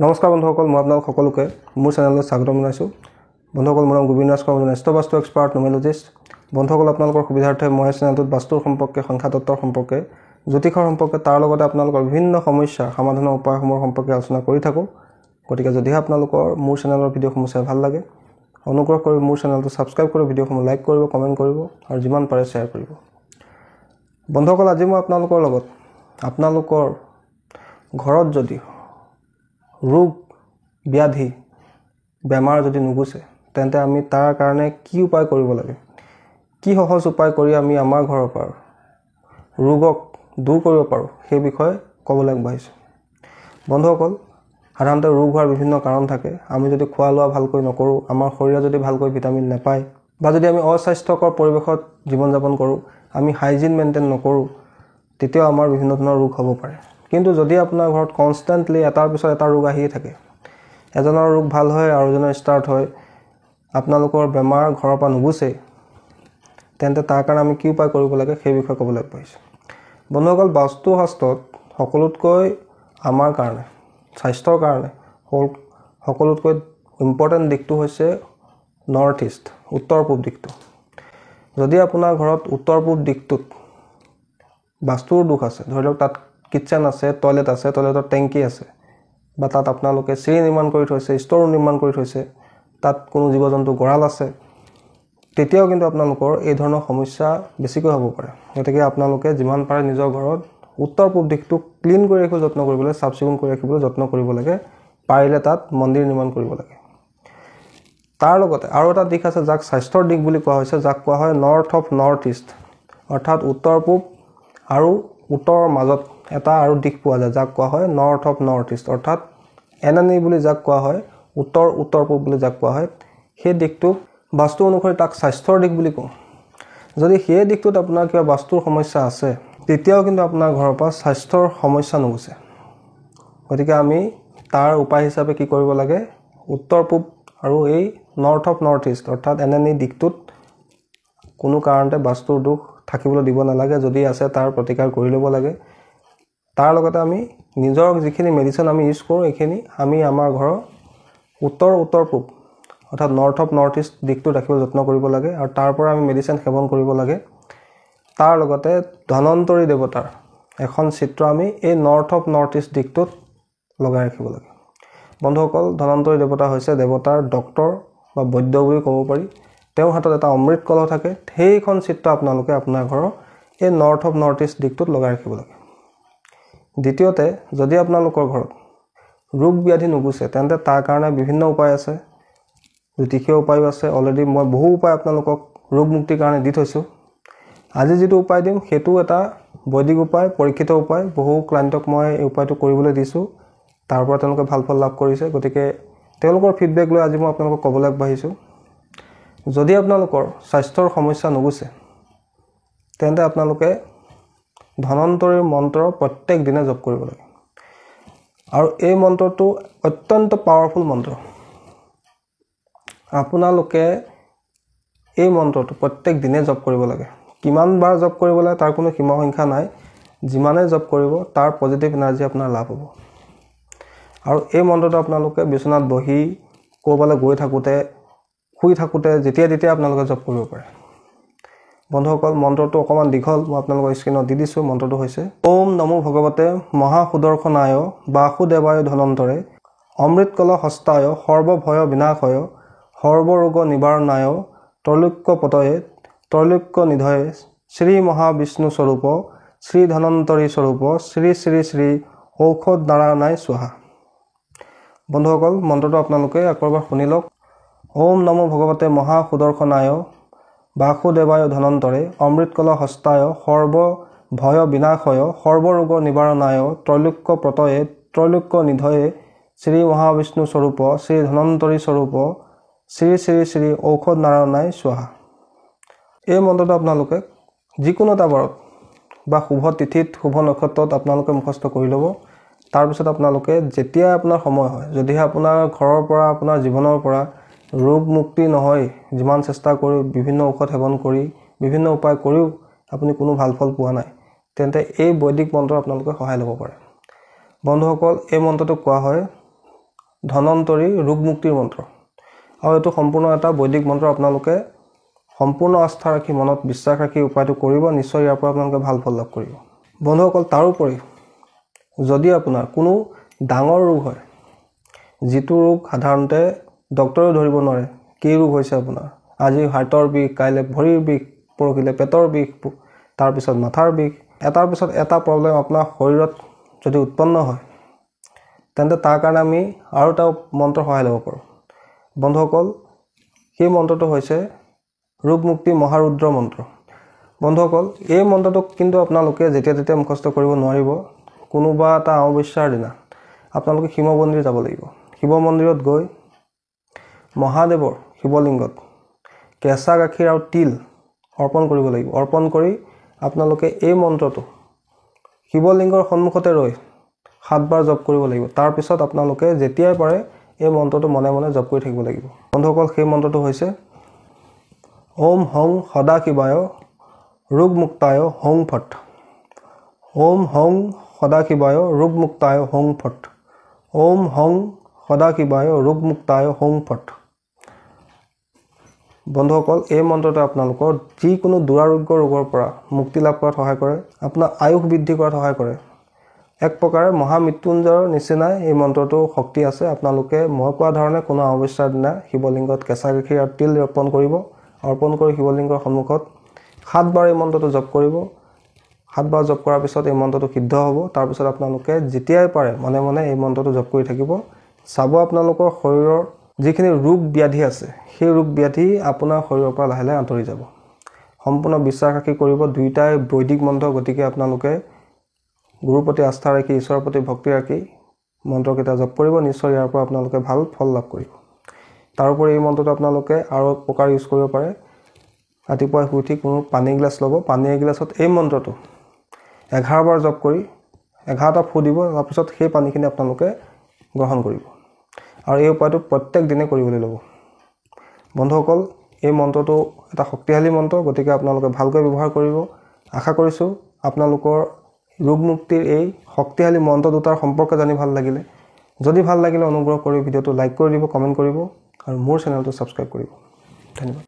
নমস্কাৰ বন্ধুসকল, মই আপোনালোক সকলোকে মোৰ চেনেলত স্বাগতম জনাইছোঁ। বন্ধুসকল, মোৰ নাম গোবিন্দ ৰাজ কৰ্মজন, বাস্তু এক্সপাৰ্ট নিউমেৰলজিষ্ট। বন্ধুসকল, আপোনালোকৰ সুবিধাৰ্থে মই চেনেলটোত বাস্তুৰ সম্পৰ্কে, সংখ্যা তত্ত্বৰ সম্পৰ্কে, জ্যোতিষৰ সম্পৰ্কে, তাৰ লগতে আপোনালোকৰ বিভিন্ন সমস্যাৰ সমাধানৰ উপায়সমূহৰ সম্পৰ্কে আলোচনা কৰি থাকোঁ। গতিকে যদিহে আপোনালোকৰ মোৰ চেনেলৰ ভিডিঅ'সমূহ চাই ভাল লাগে, অনুগ্ৰহ কৰি মোৰ চেনেলটো ছাবস্ক্ৰাইব কৰি ভিডিঅ'সমূহ লাইক কৰিব, কমেণ্ট কৰিব আৰু যিমান পাৰে শ্বেয়াৰ কৰিব। বন্ধুসকল, আজি মই আপোনালোকৰ লগত আপোনালোকৰ ঘৰত যদি ৰোগ ব্যাধি বেমাৰ যদি নুগুছে, তেন্তে আমি তাৰ কাৰণে কি উপায় কৰিব লাগে, কি সহজ উপায় কৰি আমি আমাৰ ঘৰৰ পৰা ৰোগক দূৰ কৰিব পাৰোঁ, সেই বিষয়ে ক'বলৈ আগবাঢ়িছোঁ। বন্ধুসকল, সাধাৰণতে ৰোগ হোৱাৰ বিভিন্ন কাৰণ থাকে। আমি যদি খোৱা লোৱা ভালকৈ নকৰোঁ, আমাৰ শৰীৰে যদি ভালকৈ ভিটামিন নাপায়, বা যদি আমি অস্বাস্থ্যকৰ পৰিৱেশত জীৱন যাপন কৰোঁ, আমি হাইজিন মেইনটেইন নকৰোঁ, তেতিয়াও আমাৰ বিভিন্ন ধৰণৰ ৰোগ হ'ব পাৰে। কিন্তু যদি আপোনাৰ ঘৰত কনষ্টেণ্টলি এটাৰ পিছত এটা ৰোগ আহিয়ে থাকে, এজনৰ ৰোগ ভাল হয় আৰু এজনৰ ষ্টাৰ্ট হয়, আপোনালোকৰ বেমাৰ ঘৰৰ পৰা নুগুচে, তেন্তে তাৰ কাৰণে আমি কি উপায় কৰিব লাগে সেই বিষয়ে ক'বলৈ আগবাঢ়িছোঁ। বন্ধুসকল, বাস্তুশাস্ত্ৰত সকলোতকৈ আমাৰ কাৰণে, স্বাস্থ্যৰ কাৰণে সকলোতকৈ ইম্পৰ্টেণ্ট দিশটো হৈছে নৰ্থ ইষ্ট, উত্তৰ পূব দিশটো। যদি আপোনাৰ ঘৰত উত্তৰ পূব দিশটোত বাস্তুৰ দোষ আছে, ধৰি লওক তাত কিটচেন আছে, টয়লেট আছে, টয়লেটৰ টেংকি আছে, বা তাত আপোনালোকে চিৰি নিৰ্মাণ কৰি থৈছে, ষ্ট'ৰ নিৰ্মাণ কৰি থৈছে, তাত কোনো জীৱ জন্তু গঁৰাল আছে, তেতিয়াও কিন্তু আপোনালোকৰ এই ধৰণৰ সমস্যা বেছিকৈ হ'ব পাৰে। গতিকে আপোনালোকে যিমান পাৰে নিজৰ ঘৰত উত্তৰ পূব দিশটো ক্লিন কৰি ৰাখিবলৈ যত্ন কৰিবলৈ, চাফ চিকুণ কৰি ৰাখিবলৈ যত্ন কৰিব লাগে। পাৰিলে তাত মন্দিৰ নিৰ্মাণ কৰিব লাগে। তাৰ লগতে আৰু এটা দিশ আছে, যাক স্বাস্থ্যৰ দিশ বুলি কোৱা হৈছে, যাক কোৱা হয় নৰ্থ অফ নৰ্থ ইষ্ট, অৰ্থাৎ উত্তৰ পূব আৰু উত্তৰৰ মাজত এটা আৰু দিশ পোৱা যায়, যাক কোৱা হয় নৰ্থ অফ নৰ্থ ইষ্ট, অৰ্থাৎ এনানি বুলি যাক কোৱা হয়, উত্তৰ পূব বুলি যাক কোৱা হয়। সেই দিশটোক বাস্তু অনুসৰি তাক স্বাস্থ্যৰ দিশ বুলি কওঁ। যদি সেই দিশটোত আপোনাৰ কিবা বাস্তুৰ সমস্যা আছে, তেতিয়াও কিন্তু আপোনাৰ ঘৰৰ পৰা স্বাস্থ্যৰ সমস্যা নুগুচে। গতিকে আমি তাৰ উপায় হিচাপে কি কৰিব লাগে, উত্তৰ পূব আৰু এই নৰ্থ অফ নৰ্থ ইষ্ট, অৰ্থাৎ এনানি দিশটোত কোনো কাৰণতে বাস্তুৰ দোষ থাকিবলৈ দিব নালাগে। যদি আছে তাৰ প্ৰতিকাৰ কৰি ল'ব লাগে। তাৰ লগতে আমি নিজৰ যিখিনি মেডিচিন আমি ইউজ কৰোঁ, এইখিনি আমি আমাৰ ঘৰৰ উত্তৰ পূব অৰ্থাৎ নৰ্থ অফ নৰ্থ ইষ্ট দিশটো ৰাখিবলৈ যত্ন কৰিব লাগে, আৰু তাৰ পৰা আমি মেডিচিন সেৱন কৰিব লাগে। তাৰ লগতে ধনন্তৰী দেৱতাৰ এখন চিত্ৰ আমি এই নৰ্থ অফ নৰ্থ ইষ্ট দিশটোত লগাই ৰাখিব লাগে। বন্ধুসকল, ধনন্তৰী দেৱতা হৈছে দেৱতাৰ ডক্তৰ বা বৈদ্য বুলি ক'ব পাৰি। তেওঁৰ হাতত এটা অমৃত কলহ থাকে। সেইখন চিত্ৰ আপোনালোকে আপোনাৰ ঘৰৰ এই নৰ্থ অফ নৰ্থ ইষ্ট দিশটোত লগাই ৰাখিব লাগে। দ্বিতীয়তে, যদি আপোনালোকৰ ঘৰত ৰোগ ব্যাধি নুগুচে, তেন্তে তাৰ কাৰণে বিভিন্ন উপায় আছে, জ্যোতিষীয় উপায়ো আছে। অলৰেডি মই বহু উপায় আপোনালোকক ৰোগ মুক্তিৰ কাৰণে দি থৈছোঁ। আজি যিটো উপায় দিম সেইটো এটা বৈদিক উপায়, পৰীক্ষিত উপায়। বহু ক্লাইণ্টক মই এই উপায়টো কৰিবলৈ দিছোঁ, তাৰ পৰা তেওঁলোকে ভাল ফল লাভ কৰিছে। গতিকে তেওঁলোকৰ ফিডবেক লৈ আজি মই আপোনালোকক ক'বলৈ আগবাঢ়িছোঁ। যদি আপোনালোকৰ স্বাস্থ্যৰ সমস্যা নুগুচে, তেন্তে আপোনালোকে ধনন্তৰীৰ মন্ত্ৰ প্ৰত্যেক দিনে জপ কৰিব লাগে। আৰু এই মন্ত্ৰটো অত্যন্ত পাৱাৰফুল মন্ত্ৰ। আপোনালোকে এই মন্ত্ৰটো প্ৰত্যেক দিনে জপ কৰিব লাগে। কিমান বাৰ জপ কৰিব লাগে তাৰ কোনো সীমা সংখ্যা নাই। যিমানে জপ কৰিব তাৰ পজিটিভ এনাৰ্জি আপোনাৰ লাভ হ'ব। আৰু এই মন্ত্ৰটো আপোনালোকে বিচনাত বহি, ক'ৰবালৈ গৈ থাকোঁতে, শুই থাকোঁতে, যেতিয়া তেতিয়া আপোনালোকে জপ কৰিব পাৰে। বন্ধুসকল, মন্ত্ৰটো অকণমান দীঘল, মই আপোনালোকৰ স্ক্ৰীণত দি দিছোঁ। মন্ত্ৰটো হৈছে ওম নমো ভগৱতে মহাসুদৰ্শনায় বাসুদেৱায় ধনন্তৰে অমৃত কল হস্তায় সৰ্বভয় বিনাশয় সৰ্বৰোগ নিবাৰণায় ত্ৰৈলোক্যপতয়ে ত্ৰৈলোক্য নিধয়ে শ্ৰী মহাবিষ্ণু স্বৰূপ শ্ৰী ধনন্তৰী স্বৰূপ শ্ৰী শ্ৰী শ্ৰী ঔষধ নাৰায়ণায় স্বাহা। বন্ধুসকল, মন্ত্ৰটো আপোনালোকে আকৌ এবাৰ শুনি লওক। ওম নমো ভগৱতে মহাসুদৰ্শনায় বাসুদেৱায় ধনন্তৰে অমৃতকল হস্তায় সৰ্বভয় বিনাশয় সৰ্বৰোগ নিবাৰণায় ত্ৰৈলোক্যপতয়ে ত্ৰৈলোক্য নিধয়ে শ্ৰী মহাবিষ্ণু স্বৰূপ শ্ৰী ধনন্তৰী স্বৰূপ শ্ৰী শ্ৰী শ্ৰী ঔষধ নাৰায়ণায় স্বাহা। এই মন্ত্ৰটো আপোনালোকে যিকোনো এটা বাৰত বা শুভ তিথিত, শুভ নক্ষত্ৰত আপোনালোকে মুখস্থ কৰি ল'ব। তাৰপিছত আপোনালোকে যেতিয়া আপোনাৰ সময় হয়, যদিহে আপোনাৰ ঘৰৰ পৰা, আপোনাৰ জীৱনৰ পৰা ৰোগ মুক্তি নহয়, যিমান চেষ্টা কৰি, বিভিন্ন ঔষধ সেৱন কৰি, বিভিন্ন উপায় কৰিও আপুনি কোনো ভাল ফল পোৱা নাই, তেন্তে এই বৈদিক মন্ত্ৰ আপোনালোকে সহায় ল'ব পাৰে। বন্ধুসকল, এই মন্ত্ৰটো কোৱা হয় ধনন্তৰী ৰোগ মুক্তিৰ মন্ত্ৰ আৰু এইটো সম্পূৰ্ণ এটা বৈদিক মন্ত্ৰ আপোনালোকে সম্পূৰ্ণ আস্থা ৰাখি মনত বিশ্বাস ৰাখি উপায়টো কৰিব নিশ্চয় ইয়াৰ পৰা আপোনালোকে ভাল ফল লাভ কৰিব বন্ধুসকল তাৰোপৰি যদি আপোনাৰ কোনো ডাঙৰ ৰোগ হয় যিটো ৰোগ সাধাৰণতে ডক্টৰেও ধৰিব নোৱাৰে কি ৰোগ হৈছে আপোনাৰ আজি হাৰ্টৰ বিষ কাইলে ভৰিৰ বিষ পৰহিলে পেটৰ বিষ তাৰ পিছত মাথাৰ বিষ এটাৰ পিছত এটা প্ৰব্লেম আপোনাৰ শৰীৰত যদি উৎপন্ন হয় তেন্তে তাৰ কাৰণে আমি আৰু এটা মন্ত্ৰ সহায় ল'ব পাৰোঁ বন্ধুসকল সেই মন্ত্ৰটো হৈছে ৰোগ মুক্তি মহাৰুদ্ৰ মন্ত্ৰ বন্ধুসকল এই মন্ত্ৰটো কিন্তু আপোনালোকে যেতিয়া তেতিয়া মুখস্থ কৰিব নোৱাৰিব কোনোবা এটা অমাৱস্যাৰ দিনা আপোনালোকে শিৱ মন্দিৰ যাব লাগিব শিৱ মন্দিৰত গৈ মহাদেৱৰ শিৱলিংগত কেঁচা গাখীৰ আৰু তিল অৰ্পণ কৰিব লাগিব অৰ্পণ কৰি আপোনালোকে এই মন্ত্ৰটো শিৱলিংগৰ সন্মুখতে ৰৈ 7 বাৰ জপ কৰিব লাগিব তাৰ পিছত আপোনালোকে যেতিয়াই পাৰে এই মন্ত্ৰটো মনে মনে জপ কৰি থাকিব লাগিব বন্ধুসকল সেই মন্ত্ৰটো হৈছে ওম হং সদাশিৱায় ৰোগ মুক্তায় হং ফট ওম হং সদাশিৱায় ৰোগ মুক্তায় হং ফট ওম হং সদাশিৱায় ৰোগ মুক্তায় হং ফট বন্ধুসকল এই মন্ত্ৰটো আপোনালোকৰ যিকোনো দুৰাৰোগ্য ৰোগৰ পৰা মুক্তি লাভ কৰাত সহায় কৰে আপোনাৰ আয়ুস বৃদ্ধি কৰাত সহায় কৰে এক প্ৰকাৰে মহামৃত্যুঞ্জয়ৰ নিচিনা এই মন্ত্ৰটো শক্তি আছে আপোনালোকে মই কোৱা ধৰণে কোনো অমাৱস্যাৰ দিনা শিৱলিংগত কেঁচা গাখীৰ আৰু তিল অৰ্পণ কৰিব অৰ্পণ কৰি শিৱলিংগৰ সন্মুখত 7 বাৰ এই মন্ত্ৰটো জপ কৰিব 7 বাৰ জপ কৰাৰ পিছত এই মন্ত্ৰটো সিদ্ধ হ'ব তাৰ পিছত আপোনালোকে যেতিয়াই পাৰে মনে মনে এই মন্ত্ৰটো জপ কৰি থাকিব চাব আপোনালোকৰ শৰীৰৰ যিখিনি ৰোগ ব্যাধি আছে সেই ৰোগ ব্যাধি আপোনাৰ শৰীৰৰ পৰা লাহে লাহে আঁতৰি যাব সম্পূৰ্ণ বিশ্বাস ৰাখি কৰিব দুইটাই বৈদিক মন্ত্ৰ গতিকে আপোনালোকে গুৰুৰ প্ৰতি আস্থা ৰাখি ঈশ্বৰৰ প্ৰতি ভক্তি ৰাখি মন্ত্ৰকেইটা জপ কৰিব নিশ্চয় ইয়াৰ পৰা আপোনালোকে ভাল ফল লাভ কৰিব তাৰোপৰি এই মন্ত্ৰটো আপোনালোকে আৰু প্ৰকাৰ ইউজ কৰিব পাৰে ৰাতিপুৱা শুই উঠি কোনো পানী গিলাচ ল'ব পানী এগিলাচত এই মন্ত্ৰটো 11 বাৰ জপ কৰি 11টা ফু দিব তাৰপিছত সেই পানীখিনি আপোনালোকে গ্ৰহণ কৰিব আৰু এই উপায়টো প্ৰত্যেক দিনে কৰিবলৈ ল'ব বন্ধুসকল এই মন্ত্ৰটো এটা শক্তিশালী মন্ত্ৰ গতিকে আপোনালোকে ভালকৈ ব্যৱহাৰ কৰিব আশা কৰিছোঁ আপোনালোকৰ ৰোগ মুক্তিৰ এই শক্তিশালী মন্ত্ৰ দুটাৰ সম্পৰ্কে জানি ভাল লাগিলে যদি ভাল লাগিলে অনুগ্ৰহ কৰি ভিডিঅ'টো লাইক কৰি দিব কমেণ্ট কৰিব আৰু মোৰ চেনেলটো ছাবস্ক্ৰাইব কৰিব ধন্যবাদ